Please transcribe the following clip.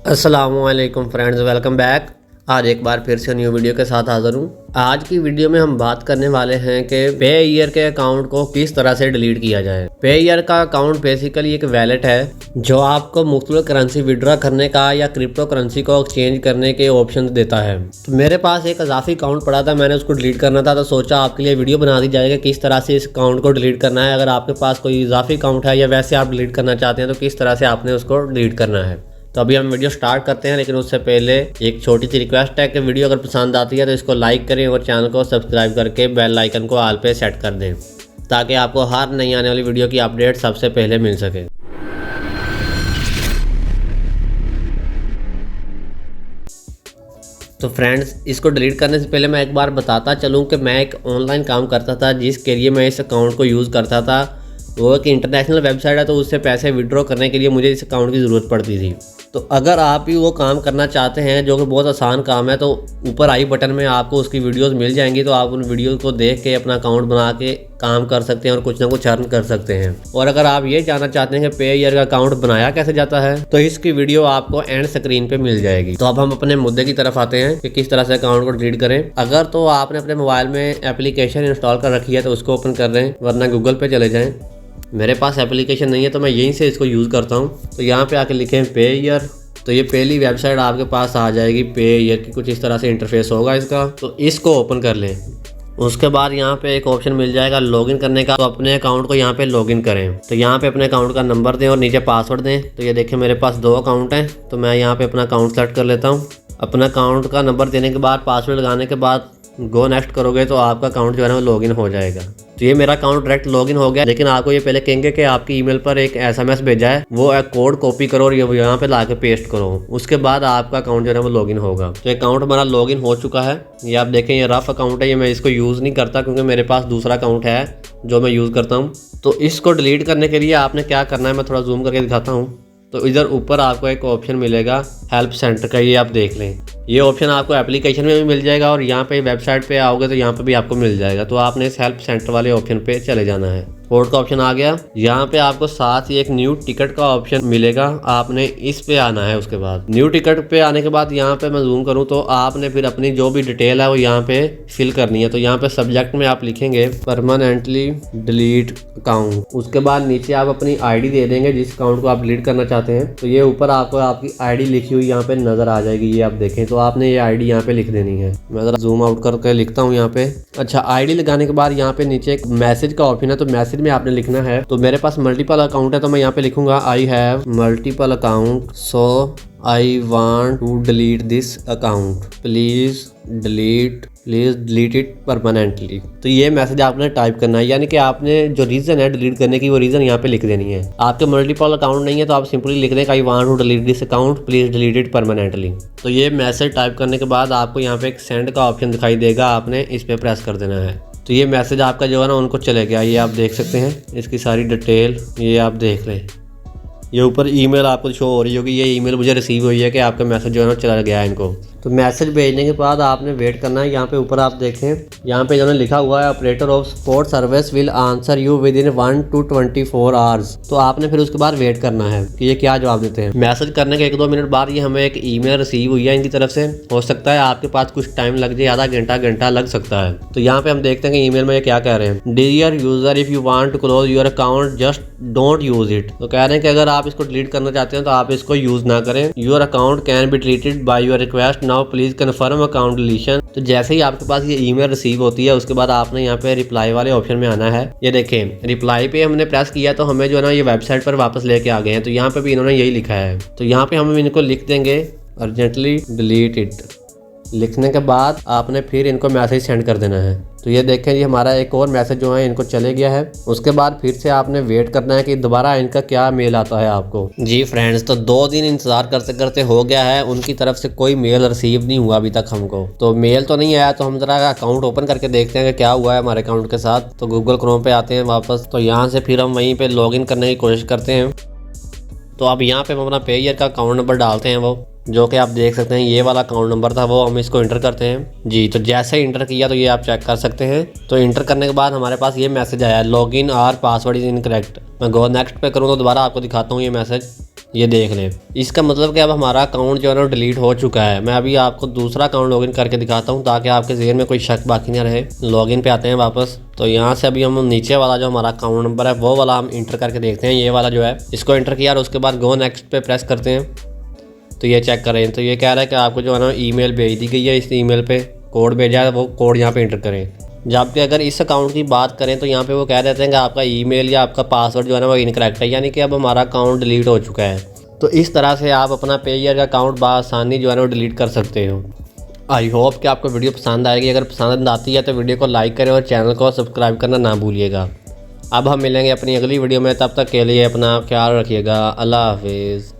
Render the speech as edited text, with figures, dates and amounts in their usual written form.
अस्सलामुअलैकुम friends, welcome back. आज एक बार फिर से न्यू वीडियो के साथ हाज़िर हूँ। आज की वीडियो में हम बात करने वाले हैं कि पेईयर के अकाउंट को किस तरह से डिलीट किया जाए। पेईयर का अकाउंट बेसिकली एक वैलेट है जो आपको मुख्तलिफ करेंसी विड्रॉ करने का या क्रिप्टो करेंसी को एक्सचेंज करने के ऑप्शन देता है। तो मेरे पास एक इजाफी अकाउंट पड़ा था, मैंने उसको डिलीट करना था, तो सोचा आपके लिए वीडियो बना दी जाएगी किस तरह से इस अकाउंट को डिलीट करना है। अगर आपके पास कोई इजाफी अकाउंट है या वैसे आप डिलीट करना चाहते हैं तो किस तरह से आपने उसको डिलीट करना है। तो अभी हम वीडियो स्टार्ट करते हैं, लेकिन उससे पहले एक छोटी सी रिक्वेस्ट है कि वीडियो अगर पसंद आती है तो इसको लाइक करें और चैनल को सब्सक्राइब करके बेल आइकन को ऑल पे सेट कर दें ताकि आपको हर नई आने वाली वीडियो की अपडेट सबसे पहले मिल सके। तो फ्रेंड्स, इसको डिलीट करने से पहले मैं एक बार बताता चलूँ कि मैं एक ऑनलाइन काम करता था जिसके लिए मैं इस अकाउंट को यूज़ करता था। वो एक इंटरनेशनल वेबसाइट है, तो उससे पैसे विड्रॉ करने के लिए मुझे इस अकाउंट की ज़रूरत पड़ती थी। तो अगर आप भी वो काम करना चाहते हैं जो कि बहुत आसान काम है, तो ऊपर आई बटन में आपको उसकी वीडियोस मिल जाएंगी, तो आप उन वीडियो को देख के अपना अकाउंट बना के काम कर सकते हैं और कुछ ना कुछ अर्न कर सकते हैं। और अगर आप ये जानना चाहते हैं कि पेईयर का अकाउंट बनाया कैसे जाता है, तो इसकी वीडियो आपको एंड स्क्रीन पे मिल जाएगी। तो अब हम अपने मुद्दे की तरफ आते हैं कि किस तरह से अकाउंट को डिलीट करें। अगर तो आपने अपने मोबाइल में एप्लीकेशन इंस्टॉल कर रखी है तो उसको ओपन कर लें, वरना गूगल पे चले जाएँ। मेरे पास एप्लीकेशन नहीं है तो मैं यहीं से इसको यूज़ करता हूँ। तो यहाँ पे आके लिखें पेईयर, तो ये पहली वेबसाइट आपके पास आ जाएगी। पेईयर की कुछ इस तरह से इंटरफेस होगा इसका, तो इसको ओपन कर लें। उसके बाद यहाँ पे एक ऑप्शन मिल जाएगा लॉगिन करने का, तो अपने अकाउंट को यहाँ पे लॉगिन करें। तो यहाँ पे अपने अकाउंट का नंबर दें और नीचे पासवर्ड दें। तो ये देखें मेरे पास 2 अकाउंट हैं, तो मैं यहाँ पे अपना अकाउंट सेलेक्ट कर लेता हूँ। अपना अकाउंट का नंबर देने के बाद पासवर्ड लगाने के बाद गो नेक्स्ट करोगे तो आपका अकाउंट जो है ना वो लॉगिन हो जाएगा। तो ये मेरा अकाउंट डायरेक्ट लॉगिन हो गया, लेकिन आपको ये पहले कहेंगे कि आपकी ईमेल पर एक SMS भेजा है, वो कोड कॉपी करो और ये यहाँ पे ला के पेस्ट करो। उसके बाद आपका अकाउंट जो है वो लॉगिन होगा। तो अकाउंट हमारा लॉगिन हो चुका है। ये आप देखें, ये रफ अकाउंट है, ये मैं इसको यूज़ नहीं करता क्योंकि मेरे पास दूसरा अकाउंट है जो मैं यूज़ करता हूँ। तो इसको डिलीट करने के लिए आपने क्या करना है, मैं थोड़ा जूम करके दिखाता हूँ। तो इधर ऊपर आपको एक ऑप्शन मिलेगा हेल्प सेंटर का, ये आप देख लें। ये ऑप्शन आपको एप्लीकेशन में भी मिल जाएगा और यहाँ पे वेबसाइट पे आओगे तो यहाँ पे भी आपको मिल जाएगा। तो आपने इस हेल्प सेंटर वाले ऑप्शन पे चले जाना है। पोर्ट का ऑप्शन आ गया। यहाँ पे आपको साथ ही एक न्यू टिकट का ऑप्शन मिलेगा, आपने इस पे आना है। उसके बाद न्यू टिकट पे आने के बाद यहाँ पे मैं जूम करूँ तो आपने फिर अपनी जो भी डिटेल है वो यहाँ पे फिल करनी है। तो यहाँ पे सब्जेक्ट में आप लिखेंगे परमानेंटली डिलीट अकाउंट। उसके बाद नीचे आप अपनी ID दे देंगे जिस अकाउंट को आप डिलीट करना चाहते हैं। तो ये ऊपर आपको आपकी ID लिखी हुई यहाँ पे नजर आ जाएगी, ये आप देखें। तो आपने ये ID यहाँ पे लिख देनी है। मैं जरा जूम आउट करके लिखता हूँ यहाँ पे। अच्छा, ID लगाने के बाद यहाँ पे नीचे एक मैसेज का ऑप्शन है, तो मैसेज में आपने लिखना है। तो मेरे पास मल्टीपल अकाउंट है, तो मैं यहाँ पे लिखूंगा I have multiple account so I want to delete this account, please delete it permanently. तो ये मैसेज आपने टाइप करना है, यानी कि आपने जो रीज़न है डिलीट करने की वो रीज़न यहाँ पे लिख देनी है। आपके मल्टीपल अकाउंट नहीं है तो आप सिंपली लिख दें I want to delete this account, please delete it permanently. तो ये मैसेज टाइप करने के बाद आपको यहाँ पे एक सेंड का ऑप्शन दिखाई देगा, आपने इस पर प्रेस कर देना है। तो ये मैसेज आपका जो है ना उनको चले गया, ये आप देख सकते हैं। इसकी सारी डिटेल ये आप देख लें। ये ऊपर ईमेल आपको शो हो रही होगी, ये ईमेल मुझे रिसीव हुई है कि आपका मैसेज जो है ना चला गया है इनको। तो मैसेज भेजने के बाद आपने वेट करना है। यहाँ पे ऊपर आप देखें, यहाँ पे जो लिखा हुआ है operator of support service will answer you with in 1 to 24 hours. तो आपने फिर उसके बाद वेट करना है कि ये क्या जवाब देते हैं। मैसेज करने के 1-2 मिनट बाद ये हमें एक ईमेल रिसीव हुई है इनकी तरफ से। हो सकता है आपके पास कुछ टाइम लग जाए, आधा घंटा लग सकता है। तो यहाँ पे हम देखते हैं कि ईमेल में ये क्या कह रहे हैं। Dear user, if you want to close your account just don't use it. तो कह रहे हैं कि अगर आप इसको डिलीट करना चाहते हैं तो आप इसको यूज ना करें। Your account can be deleted by your request, now please confirm account deletion. तो जैसे ही आपके पास ये ईमेल रिसीव होती है उसके बाद आपने यहाँ पे रिप्लाई वाले ऑप्शन में आना है। ये देखें, रिप्लाई पे हमने प्रेस किया तो हमें जो है ना ये वेबसाइट पर वापस लेके आ गए हैं। तो यहाँ पे भी इन्होंने यही लिखा है। तो यहाँ पे हम इनको लिख देंगे अर्जेंटली डिलीट इट। लिखने के बाद आपने फिर इनको मैसेज सेंड कर देना है। तो ये देखें, ये हमारा एक और मैसेज जो है इनको चले गया है। उसके बाद फिर से आपने वेट करना है कि दोबारा इनका क्या मेल आता है आपको। जी फ्रेंड्स, तो 2 दिन इंतजार करते करते हो गया है, उनकी तरफ से कोई मेल रिसीव नहीं हुआ अभी तक हमको। तो मेल तो नहीं आया, तो हम जरा अकाउंट ओपन करके देखते हैं कि क्या हुआ है हमारे अकाउंट के साथ। तो गूगल क्रोम पे आते हैं वापस, तो यहाँ से फिर हम वहीं पर लॉग इन करने की कोशिश करते हैं। तो अब यहाँ पे हम अपना पेईयर का अकाउंट नंबर डालते हैं, वो जो कि आप देख सकते हैं ये वाला अकाउंट नंबर था, वो हम इसको इंटर करते हैं जी। तो जैसे ही इंटर किया तो ये आप चेक कर सकते हैं। तो इंटर करने के बाद हमारे पास ये मैसेज आया, login or password is incorrect. मैं गो नेक्स्ट पे करूँ तो दोबारा आपको दिखाता हूँ ये मैसेज। ये देख लें। इसका मतलब कि अब हमारा अकाउंट जो है ना डिलीट हो चुका है। मैं अभी आपको दूसरा अकाउंट लॉगिन करके दिखाता हूँ ताकि आपके ज़हन में कोई शक बाकी ना रहे। लॉगिन पे आते हैं वापस। तो यहाँ से अभी हम नीचे वाला जो हमारा अकाउंट नंबर है वो वाला हम इंटर करके देखते हैं। ये वाला जो है इसको इंटर किया और उसके बाद गो नेक्स्ट पे प्रेस करते हैं। तो ये चेक करें, तो ये कह रहा है कि आपको जो है ना ईमेल भेज दी गई है, इस ईमेल पे कोड भेजा है, वो कोड यहाँ पे इंटर करें। जबकि अगर इस अकाउंट की बात करें तो यहाँ पे वो कह देते हैं कि आपका ईमेल या आपका पासवर्ड जो है ना वो इनकरेक्ट है, यानी कि अब हमारा अकाउंट डिलीट हो चुका है। तो इस तरह से आप अपना पेयर का अकाउंट बआसानी जो है ना वो डिलीट कर सकते हो। आई होप कि आपको वीडियो पसंद आएगी। अगर पसंद आती है तो वीडियो को लाइक करें और चैनल को सब्सक्राइब करना ना भूलिएगा। अब हम मिलेंगे अपनी अगली वीडियो में, तब तक के लिए अपना ख्याल रखिएगा। अल्लाह हाफिज़।